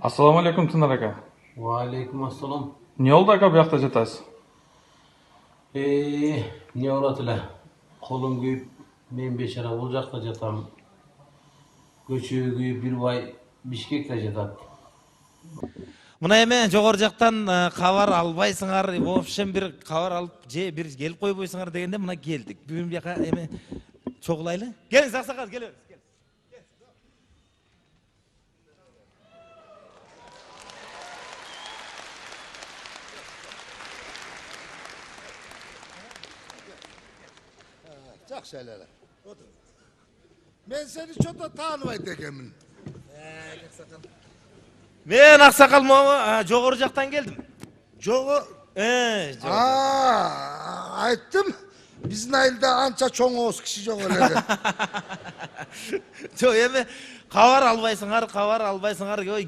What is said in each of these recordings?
Assalomu alaykum Tunar aka. Va alaykum assalom. Ne oldu aka bu yoqda jatasiz? Ne olatila? Qo'lim kuyib, men bechara bu yoqda jatam. Ko'chöö kuyib bir vay Bishkekte жатат. Мына эме жогору жактан кабар албайсыңар, вообще бир кабар алып же бир келип койбойсуңар дегенде мына келдик. Бүгүн бияка эме чогулайлы. Келиңиз аксакал, келебиз. Жақсы әлі. Мен seni çok da tanımaydı ekemin. Мен аксакал момо жогору жактан келдим. Çoğu... Ayttim. Bizim ailede ança çoğuz kişi çok öyle. Жок эми кабар албайсыңар,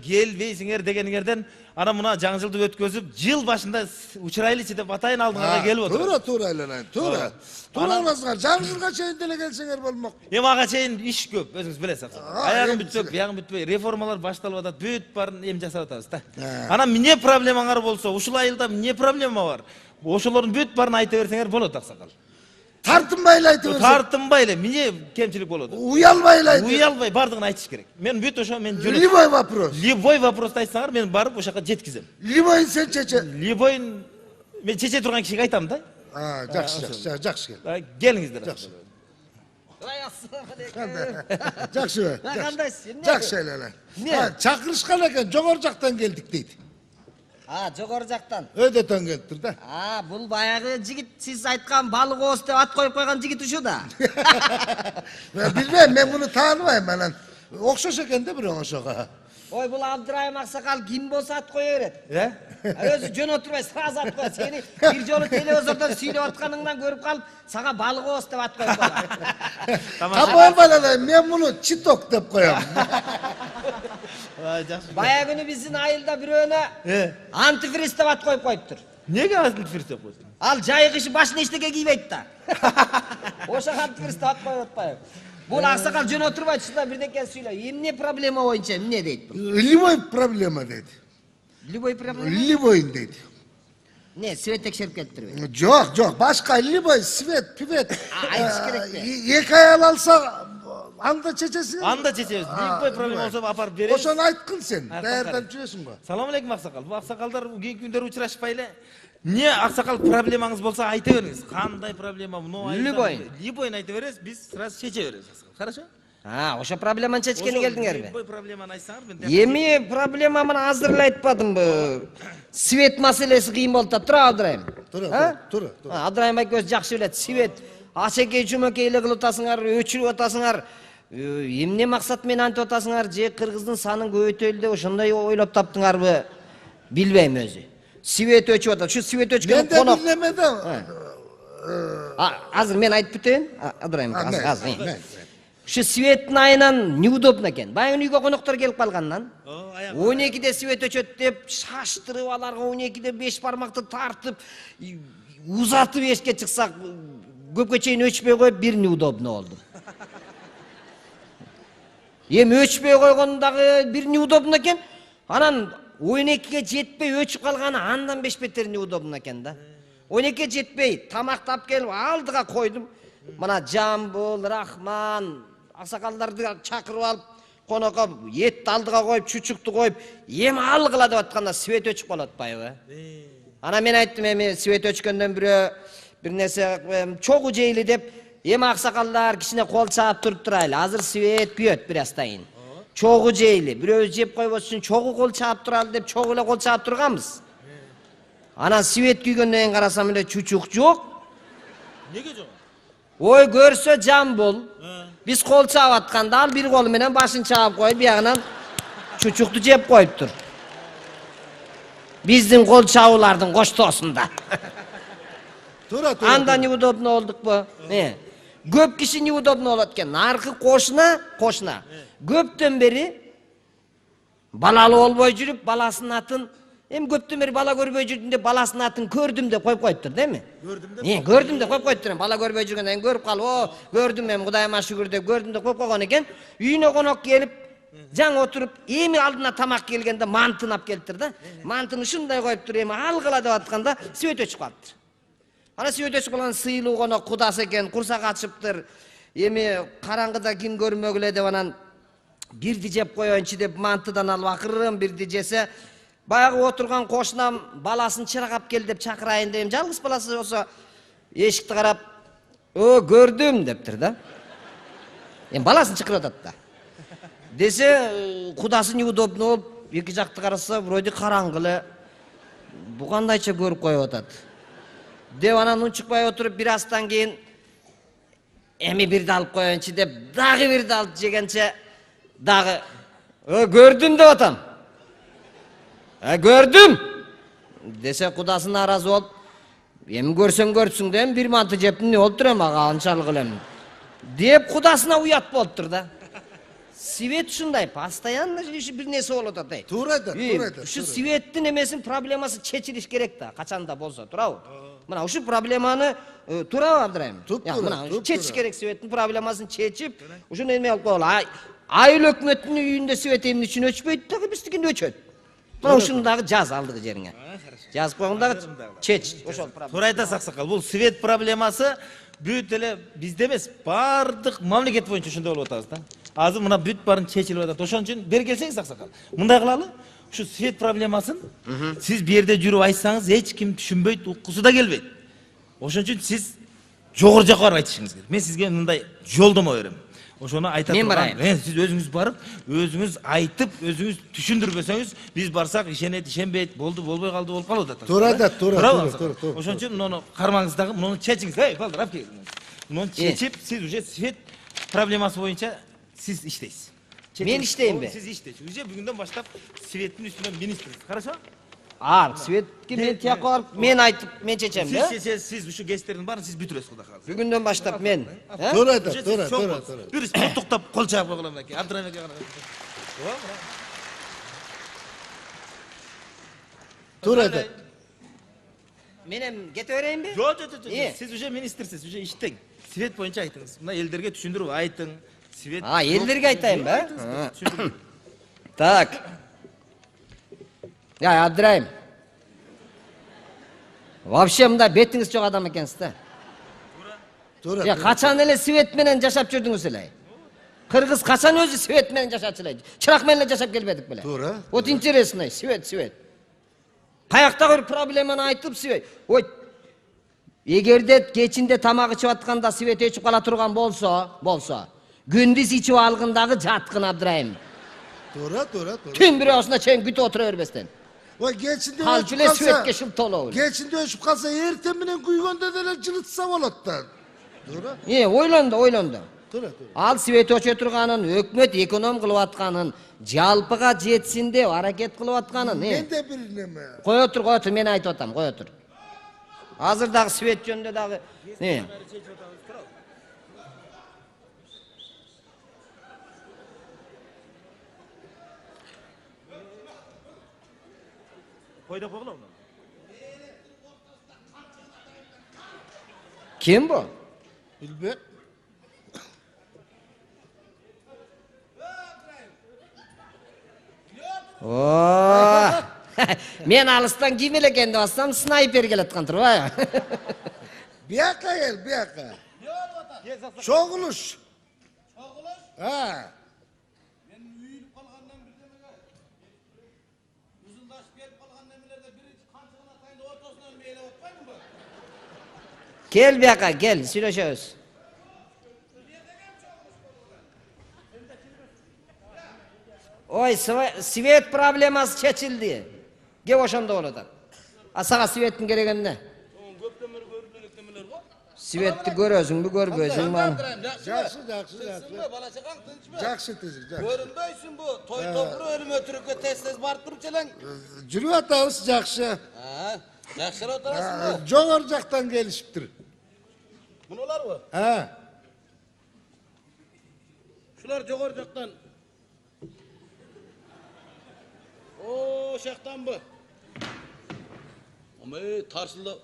келбейсиңер дегениңерден ана мына жаңы жылды өткөзүп, жыл башында учурайлычы деп атайын алдыңарга келип отур. Тура aylanayın, tuра. Tuра olasınlar. Жаңы жылға чейин деле келсеңер болмок. Эми ага чейин иш көп, өзүңүз билесиз. Аягым бүтпөп, биягым бүтпөй, реформалар башталып атат, бүт баарын эми жасап атабыз да. Ана эмне проблемаңар болсо, ушул айылда эмне проблема бар? Ошолордун бүт баарын айта берсеңер болот аксакал. Tartınmayla aytıversin. Тартынбай эле, эмне кемчилик болот? Uyalmayla aytıversin. Уялбай бардыгын айтыш керек. Мен бүт ошо мен жөнөт. Liboy вопрос. Любой вопросту айтсаңар, мен барып ошо жака жеткизем. Liboy'un sen çeçe. Любойн мен чече турган кишиге айтам да. Жақсы gel. Келиңиздер. Жақсы. Жақсы эле. Çakırışkan eken жогору жактан келдик дейт. Жогору жактан. Ödeten geliptir da. Бул баягы жигит сиз айткан балык ооз деп ат коюп койгон жигит ушул да. Bilmem, ben bunu tanımayım ben. Okşaş eken de bir oşağa. Ой, бул Абдырайым аксакал ким болсо ат кое берет. Өзү жөн отурбай сразу ат коет. Сени бир жолу телевизордон сүйлөп атканыңдан көрүп калып, сага балык ооз деп ат коюп койгон. Kapağın bana ben bunu çitok деп koyam. Баягы күнү биздин айылда бирөөнө антифриз деп ат коюп коюптур. Неге антифриз деп койдуң? Ал жайык иши башына эчтеке кийбейт да. Ошо антифриз деп ат коюп атпайбы? Бул аксакал жөн отурбайт, ушунда бирдеке сүйлөп. Эмне проблема боюнча эмне дейт бул? Liboy problema dedi. Любой проблема? Liboy'un dedi. Не, свет текшерип келиптирби? Жоқ, başka Liboy, Svet, Pivet. Айтыш керек бе? Екі ayal alsa anda çeçesi. Анда чечебиз. Любой проблема болсо апарып беребиз. Ошону айткын сен. Даярдап жүрөсүң го. Салам алейкум аксакал. Бул аксакалдар кийинки күндөр учурашпай эле. Не аксакал проблемаңыз болсо айта бериңиз. Кандай проблема? Любойн айта бересиз, биз сразу чече беребиз. Хорошо? Ошо проблеманы чечкени келдиңерби? Любой проблеманы айтсаңар мен Эми проблема мына азыр эле айтпадымбы? Свет маселеси кыйын болуп атат. Тура Абдырайым. Тура. Абдырайым байке өзү жакшы билет. Свет ачекей чүмөкей эле кылып атасыңар, өчүрүп атасыңар. Эмне максат менен антип атасыңар? Же кыргыздын санын көбөйтөлү деп ошондой ойлоп таптыңарбы? Билбейм өзү. Свет өчүп атат. Ушу свет өчкөн конок. Ben de bilmedim. Азыр мен айтып бүтөйүн. Абдырайым, азыр. Şu swetin ayынан неудобно экен. Баягы үйгө коноктор келип калгандан 12'de свет өчөт деп шаштырып аларга 12'de 5 бармакты тартып узатып эшикке чыксак көпкө чейин өчпөй коюп бир неудобно болду. Эми өчпөй койгондагы бир неудобно экен. Анан 12'ge жетпей өчүп калганы андан 5 беттер неудобно экен да. 12'ge жетпей тамактап келип алдыга койдум. Мына Жамбул, Рахман, аксакалдарды чакырып алып, конокко этти алдыга коюп, чучукту коюп, эми алгыла деп атканда свет өчүп калып атпайбы? Ана мен айттым эми свет өчкөндөн бир нерсе чогуу жейли деп, эми аксакалдар кичине кол чаап туруп турайлы. Азыр свет күйөт бир астайын. Чогуу жейли, бирөө жеп койбош үчүн чогуу кол чаап туралы деп чогуу эле кол чаап турганбыз. Анан свет күйгөндөн кийин карасам эле чучук жок. Неге жок? Ой, көрсө Жамбул. Биз кол чаап атканда ал бир колу менен башын чаап коюп, биягынан чучукту жеп коюптур. Биздин кол чабуулардын коштоосунда. Тура. Анда неудобно болдукпу? Көп киши неудобно болот экен. Аркы кошуна. Көптөн бери балалуу болбой жүрүп, баласынын атын эми көптөн бери бала көрбөй жүрдүм деп баласынын атын көрдүм деп коюп коюптур, дейми? Көрдүм деп коюп коюптур. Бала көрбөй жүргөндөн кийин көрүп калып, көрдүм эми Кудайыма шүгүр деп көрдүм деп коюп койгон экен. Үйүнө конок келип, Жаң отуруп, эми алдына тамак келгенде мантын ап келиптир да. Мантыны ушундай коюптур, эми алгыла деп атканда свет өчүп калыптыр. Ана свет өчүп калган сыйлуу коно кудасы экен, курсак ачыптыр. Эми караңгыда ким көрмөгүлө деп анан бирди жеп коеюнчу деп мантыдан алып акырын бирди жесе, баягы отурган кошунам баласын чырагап кел деп чакырайын дейм. Жалгыз баласы болсо эшикти карап, көрдүм" дептир да. Эми баласын чакырып атат да. Десе, кудасы неудобно болуп, эки жакты караса, вроде караңгы эле. Бу кандайча көрүп коюп атат. Деп анан унчукпай отуруп, бир аздан кийин эми бирди алып коеюнчу деп, дагы бирди алып жегенче, дагы көрдүм деп атам. Көрдүм. Десе, кудасы нааразы болуп, эми көрсөң көрсүң да, эми бир манты жептим, не болуптур эми ага анчалык элем. Деп кудасына уят болуптур да. Свет ушундай, постоянно бир нерсе болуп атат. Туура айтат, туура айтат. Ушу светтин эмесин проблемасы чечилиш керек да, качанда болсо, туурабы? Мына ушу проблеманы туурабы Абдрайым? Мына чечиш керек, светтин проблемасын чечип, ушуну эме алып коелу. Айыл өкмөттүн үйүндө свет эмне үчүн өчпөйт дагы, биздикинде өчөт. Мына ушуну дагы жаз алдыгы жериңе. Жазып койгондагы чеч, ошол проблема. Туура айтасыз аксакал. Бул свет проблемасы бүт эле бизде эмес, бардык мамлекет боюнча ошондой болуп атабыз да. Азыр мына бүт барын чечилип атат. Ошон үчүн бери келсеңиз аксакал. Мындай кылалы. Ушу свет проблемасын сиз бу жерде жүрүп айтсаңыз эч ким түшүнбөйт, уккусу да келбейт. Ошон үчүн сиз жогору жака барып айтышыңыз керек. Мен сизге мындай жолдомо берем. Ошону айта Мен турган. барайын. Сиз өзүңүз барып, өзүңүз айтып, өзүңүз түшүндүрбөсөңүз, биз барсак ишенет, ишенбейт, болду, болбой калды, болуп калып атат. Туура айтат, туура. Ошон үчүн муну кармаңыз дагы, муну чечиңиз. Эй, балдар, алып кел. Муну чечип, сиз уже свет проблемасы боюнча сиз иштейсиз. Мен иштеймби? Сиз иштейсиз. Уже бүгүндөн баштап светтин үстүнөн министрсиз. Хорошо? Светке мен тияка барып, мен айтып, мен чечем да? Сиз ушу кестердин баарын сиз бүтүрөсүз Кудай кааласа. Бүгүндөн баштап мен. Туура айтат, туура. Бир токтоп кол чаап койгула мынакей. Абдрайым аке караңыз. Туура айтат. Менем кете берейинби? Жок. Сиз уже министрсиз, уже иштең. Свет боюнча айтыңыз. Мына элдерге түшүндүрүп айтың. Свет. Элдерге айтайын ба? Так. Я, Абдрайым. Вообще мында бетиңиз жок адам экенсиз да. Туура. Качан эле свет менен жашап жүрдүңүз эле? Кыргыз качан өзү свет менен жашачу эле? Чырак менен эле жашап келбедик беле? Туура. Вот интересный, свет. Каяктагы бир проблеманы айтып свет. Ой, эгерде кечинде тамак ичип атканда свет өчүп кала турган болсо, күндүз ичип алгындагы жаткын Абдрайым. Туура. Түн бирөөсүнө чейин күтүп отура бербестен. Ой, кечинде Калчу эле светке шылтоолоо. Кечинде өчүп калса, эртең менен күйгөндө деле жылытса болот да. Туура. Ойлонду. Туура. Ал свет өчө турганын, өкмөт эконом кылып атканын, жалпыга жетсин деп аракет кылып атканын. Менде бир неме. Кое тур, мен айтып атам, кое тур. Азыр дагы свет жөнүндө дагы. Койдоп койгула муну. Ким бу? Билбейм. Мен алыстан ким эле экен деп атсам, снайпер келаткан турбайбы? Бияка кел, бияка. Чогулуш. Ha. Men uyulup kalgandan birdemeler. Uzunlaşıp gelip kalgan nemelerde biri kançıgın atayında ortasından meyle otmayın mı? Gel biyaka, gel, süreşöz. Oy, svet probleması çeçildi. Gel oşanda oladan. Asağa svetin gereken ne? Köptemir görülülük nemeler var. Svetni görözün, bu görgözün var. Жақсы. Balaça kalk tınç mı? Жақсы тезик, жақсы. Görünbeysin bu. Toy topuru ölüm ötürükle tez barıp durup çelen. Жүрүп атабыз, жақсы. Ha, yakşıra oturasın mı? Жогору жактан келишиптир. Bunolar mı? Ha. Şular jogor jaktan. Oo, şaktan bu. Ama tarsıldı.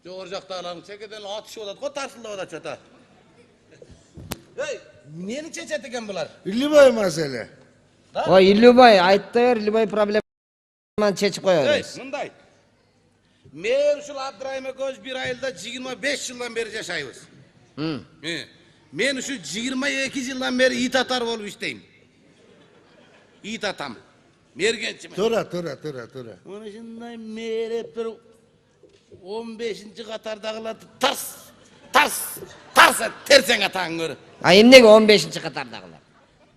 Jogor jaktanlarını çekeden atışı olat. Ko tarsıldı olat çata. Hey, neni çeçet eken bular? Любой маселе. Ой, Илюбай, айтты бер, Илюбай проблеманы чечип кое беребиз. Мындай. Мен ушул Абдрайым экөөбүз бир айылда 25 жылдан бери жашайбыз. Мен ушу 22 жылдан бери ит атар болуп иштейм. Ит атам. Мергенчимен. Тура. Ушундай мереп бир 15-ci катардагыларды тарс терсең атаң көрү. А эмнеге 15-ci катардагылар?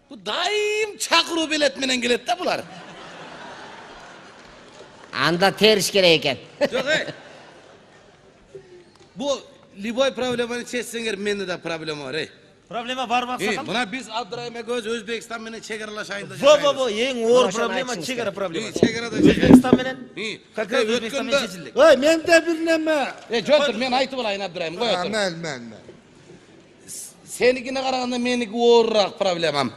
Bu daim çakırı bilet menen gelet de bular. Анда териш керек экен. Yok Bu Liboy problemini çözsenger mende de problem var ey. Проблема бар баксакал? Buna biz Abdurrahim Ekoz Özbekistan menен чегаралаш айылда Во, эң оор проблема чегара проблема. Чегарада Өзбекстан менен как раз Өзбекстан менен чечилди. Ой, men de bir neme. Жонтур мен айтып алайын Abdurrahim koy otur. Men. Senikine karaganda meniki оорураак проблемам.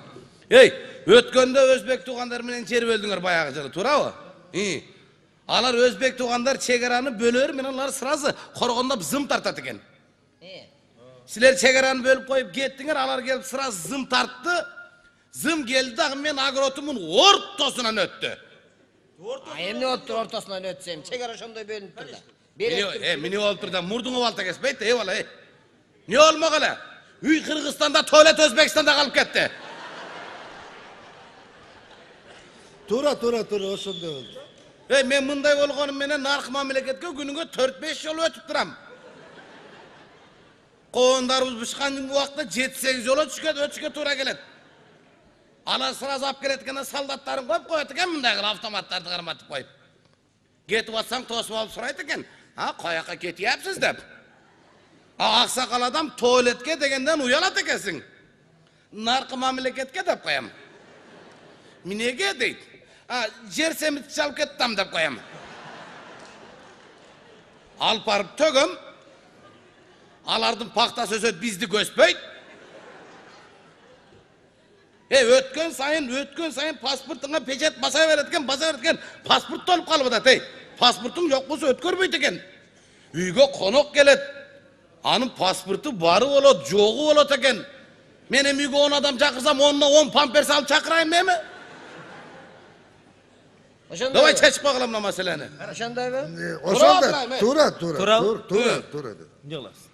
Ey, ötkönde Özbek tuğanlar menен жер бөлдүңөр баягы жылы, туурабы? Алар Özbek tuğanlar чегараны бөлөр менен алар сразу коргондоп зым тартат экен. Силер чегараны бөлүп коюп кеттиңер, алар келип сразу зым тартты. Зым келди дагы мен агротумун ортосунан өттү. Эмне ортосунан өтсем, чегара ошондой бөлүнүп турду. Мени болуп турда мурдуңа балта кеспейт, бала. Не болмогула? Үй Кыргызстанда, туалет Өзбекстанда калып кетти. Tura, oşunda oldu. Men mындай болгонум менен наркы мамлекетке күнүнгө 4-5 жолу өтүп турам. Коондарыбыз бышкан убакта 7-8 жолу өтүшкө туура келет. Алар сразу алып келет экен, солдаттарын коюп коет экен, мындай кылып автоматтарды карматып коюп. Кетип атсаң тосуп алып сурайт экен. Каяка кетияпсыз деп. Аксакал адам туалетке дегенден уялат экенсиң. Наркы мамлекетке деп коям. Минеге дейт. Жер семит чалып кеттим деп коям. Алып барып төгөм. Алардын пактасы өсөт, бизди көспөйт. Өткөн сайын паспортуңа печать баса берет экен, паспорт толуп калып атат, Паспортуң жок болсо өткөрбөйт экен. Үйгө конок келет. Анын паспорту бары болот, жогу болот экен. Мен эми үйгө 10 адам чакырсам, 10 памперс алып чакырайын эми? Давай чечип койгула мына маселени. Ошондойбу? Oşunda. Tura. Не кыласыз?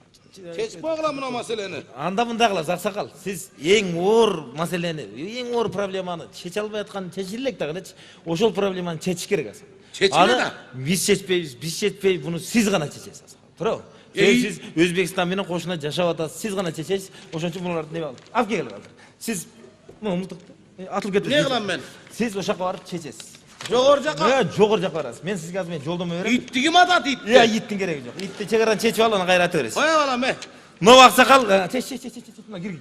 Чечип койгула мына маселени. Анда мындай кыласыз, Аксакал. Сиз эң оор маселени, эң оор проблеманы чече албай атканын чечип элек дагы, ошол проблеманы чечиш керек азыр. Чечиле да. Биз чечпейбиз, буну сиз гана чечесиз, Аксакал. Туурабы? Сиз Өзбекстан менен кошуна жашап атасыз, сиз гана чечесиз. Ошон үчүн буларды неме алып? Алып келип азыр. Сиз мылтыкты атылып кетип. Не кылам мен? Сиз ошака барып чечесиз. Жогор жака? Жогор жака барасыз. Мен сизге азыр жолдомо берем. Итти ким атат итти? Иттин кереги жок. Итти чегараны чечип алып, аны кайра ата бересиз. Кое балам, Мынау Аксакал, чеч. Мына кир.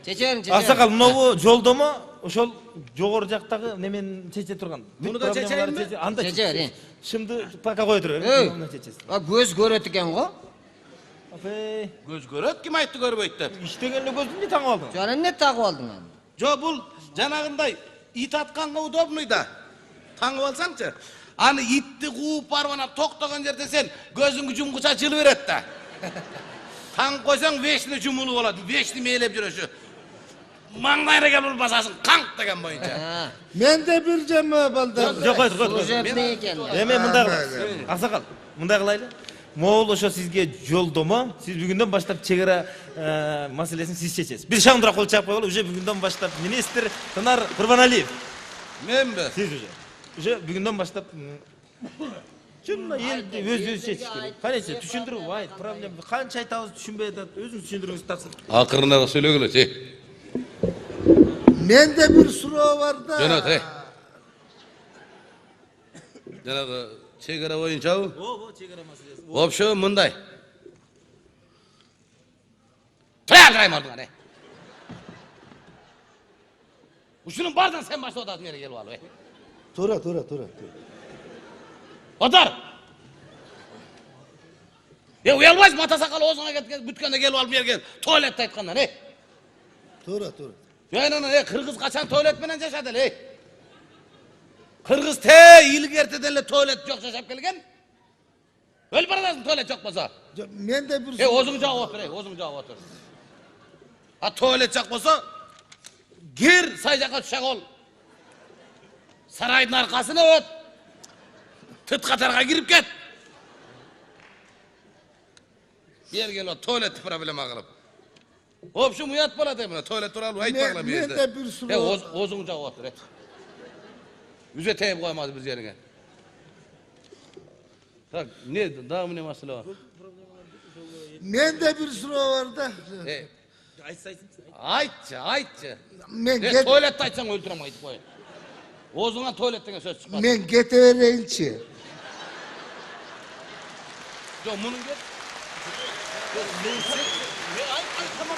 Чечерин. Аксакал, мынау жолдомо ошол жогор жактагы немен чече турган. Муну да чечейинби? Анда Чечер. Шымды пока кое тур. Муну чечесиз. Көз көрөт экен го. Көз көрөт, ким айтты көрбөйт деп. Иштегенде көздү эмне таңып алдың? Жана эмне тагып алдың аны? Жо, бул жанагындай ит атканга удобный да. Таңып алсаңчы. Аны итти кууп барып ана токтогон жерде сен көзүңдү жумгуча жылы берет да. Таң койсоң вешни жумулуп болот, вешни мээлеп жүрөшү. Маңдайына келип басасың, канк деген боюнча. Men de bir cemme balda. Жок, кой. Служебный экен. Эме мындай кылабыз. Аксакал, мындай кылайлы. Могул ошо сизге жолдомо, сиз бүгүндөн баштап чегара маселесин сиз чечесиз. Бир шаңдыраак кол чаап коелу, уже бүгүндөн баштап министр Тынар Курбаналиев. Менби? Сиз уже бүгүндөн баштап чынында элди өзү чечиш керек. Канече түшүндүрүп айт, проблема канча айтабыз түшүнбөй атат, өзүңүз түшүндүрүңүз таксын. Акырына сөйлөгүлө, Men de bir suro var da. Жөнөт, Жанагы чегара боюнчабы? Чегара маселеси. Вообще мындай. Трагайм алдыңа, Ушунун баарынан сен баштап атасың мени келип алып, Tura. Отор! Уялбайсың, мата сакал оозуңа кеткен, бүткөндө келип алып берген, туалетте айткандан, Tura. Кыргыз качан туалет менен жашады эле, Кыргыз илгертеден эле туалет жок жашап келген. Өлүп барасың туалет жок болсо. Men de bir Озуң жаап отур, туалет жок болсо, гир сай жака түшө кол. Saraydın arkasına öt. Tıt katarga girip ket. Bir gel o tuvalet problemi kılıp. Hopşum uyat bana demine tuvalet turalı ayıp bakla bir yerde. Ne de bir sürü Ozunca otur et. Yüze teyip koymaz biz yerine. Bak ne daha mı ne masala var? Men de bir sürü var da. Aytçı. Men Ne get tuvalette açsan öldürem ayıp koy. Ozuna tuvaletten söz çıkmaz. men getevereyinçi. Yo bunun gel. Ne ayıp tamam.